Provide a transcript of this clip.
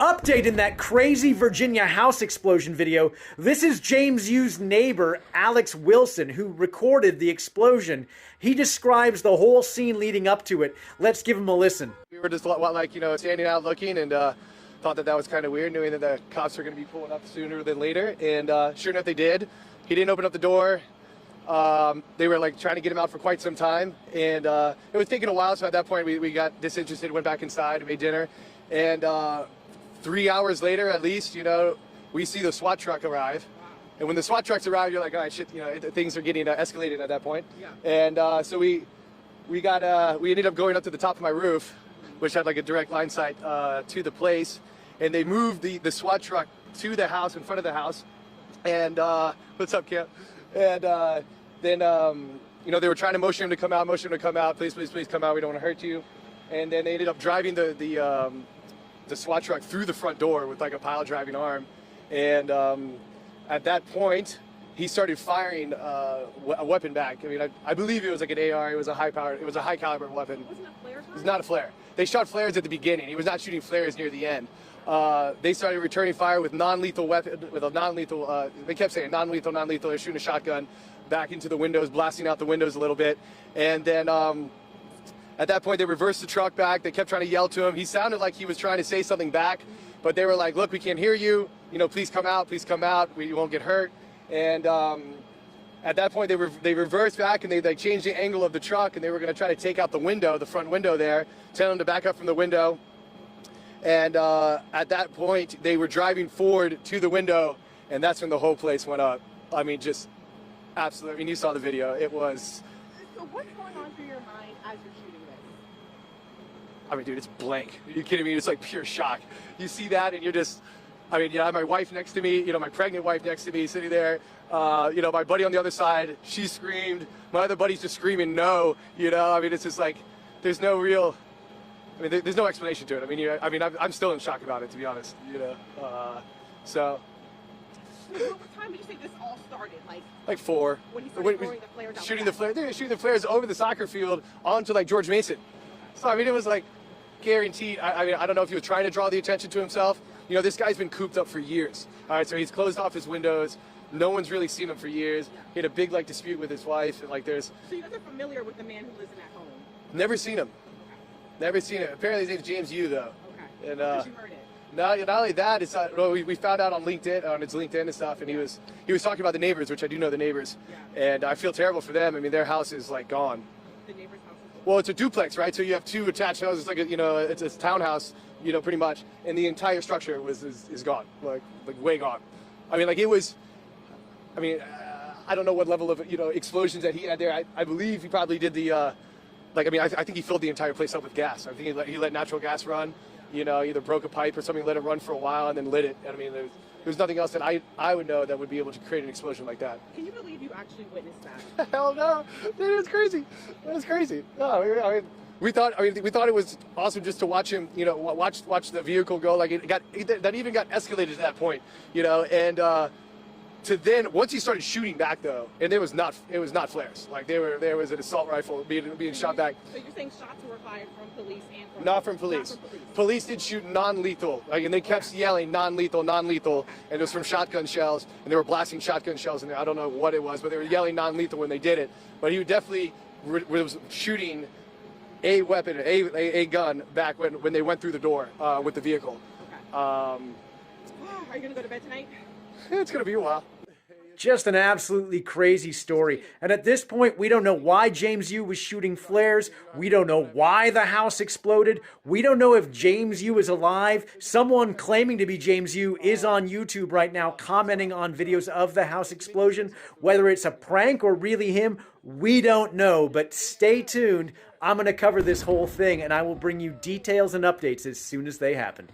Update in that crazy Virginia house explosion video. This is James Yu's neighbor, Alex Wilson, who recorded the explosion. He describes the whole scene leading up to it. Let's give him a listen. We were just standing out looking and thought that was kind of weird, knowing that the cops are going to be pulling up sooner than later. And sure enough, they did. He didn't open up the door. They were trying to get him out for quite some time. And it was taking a while, so at that point we got disinterested, went back inside, made dinner. And 3 hours later, at least, we see the SWAT truck arrive. And when the SWAT trucks arrive, you're like, all right, shit, things are getting escalated at that point. Yeah. And so we ended up going up to the top of my roof, which had a direct line sight to the place. And they moved the SWAT truck to the house, in front of the house. And what's up, Camp? And then, they were trying to motion him to come out, please, please, please come out, we don't want to hurt you. And then they ended up driving the SWAT truck through the front door with a pile driving arm. And at that point, he started firing a weapon back. I mean, I believe it was an AR. It was a high caliber weapon. Wasn't it a flare? It was not a flare. They shot flares at the beginning. He was not shooting flares near the end. They started returning fire with non-lethal weapon, they kept saying non-lethal. They're shooting a shotgun back into the windows, blasting out the windows a little bit. And then at that point, they reversed the truck back. They kept trying to yell to him. He sounded like he was trying to say something back, but they were like, look, we can't hear you. Please come out. You won't get hurt. And at that point, they reversed back and they changed the angle of the truck, and they were going to try to take out the window, the front window there, tell them to back up from the window. And at that point, they were driving forward to the window, and that's when the whole place went up. I mean, just absolutely. I mean, you saw the video. It was... So what's going on through your mind as you're shooting this? I mean, dude, it's blank. Are you kidding me? It's pure shock. You see that, and you're just... I mean, I have my wife next to me, my pregnant wife next to me, sitting there. My buddy on the other side, she screamed. My other buddy's just screaming, no. I mean, it's just there's no real... I mean, there's no explanation to it. I mean, I'm still in shock about it, to be honest. So. What time did you say this all started? Like 4. When you started throwing the flares out. Shooting the flare. They were shooting the flares over the soccer field onto George Mason. So I mean, it was guaranteed. I mean, I don't know if he was trying to draw the attention to himself. This guy's been cooped up for years. All right, so he's closed off his windows. No one's really seen him for years. He had a big dispute with his wife, and there's. So you guys are familiar with the man who lives in that home? Never seen him. Never seen it. Apparently his name's James Yu, though. Okay. And because you heard it. not only that, it's we found out on LinkedIn, on his LinkedIn and stuff, and he was talking about the neighbors, which I do know the neighbors, yeah. And I feel terrible for them. I mean, their house is gone. The neighbor's house is gone. Well, it's a duplex, right? So you have 2 attached houses, it's a townhouse, pretty much, and the entire structure is gone, way gone. I mean, it was. I mean, I don't know what level of explosions that he had there. I believe he probably did the. I think he filled the entire place up with gas. I think he let natural gas run, either broke a pipe or something, let it run for a while and then lit it. I mean, there's nothing else that I would know that would be able to create an explosion like that. Can you believe you actually witnessed that? Hell no, dude, it's crazy. It's crazy. No, I mean, we thought it was awesome just to watch him, watch the vehicle go. That even got escalated to that point, and. To then, once he started shooting back though, and it was not flares. There was an assault rifle being shot back. So you're saying shots were fired from police and from not from police. Police did shoot non-lethal, and they kept yelling non-lethal, and it was from shotgun shells, and they were blasting shotgun shells in there. I don't know what it was, but they were yelling non-lethal when they did it. But he definitely was shooting a weapon, a gun back when they went through the door with the vehicle. Okay. Are you gonna go to bed tonight? It's going to be a while. Just an absolutely crazy story. And at this point, we don't know why James Yu was shooting flares. We don't know why the house exploded. We don't know if James Yu is alive. Someone claiming to be James Yu is on YouTube right now commenting on videos of the house explosion. Whether it's a prank or really him, we don't know. But stay tuned. I'm going to cover this whole thing, and I will bring you details and updates as soon as they happen.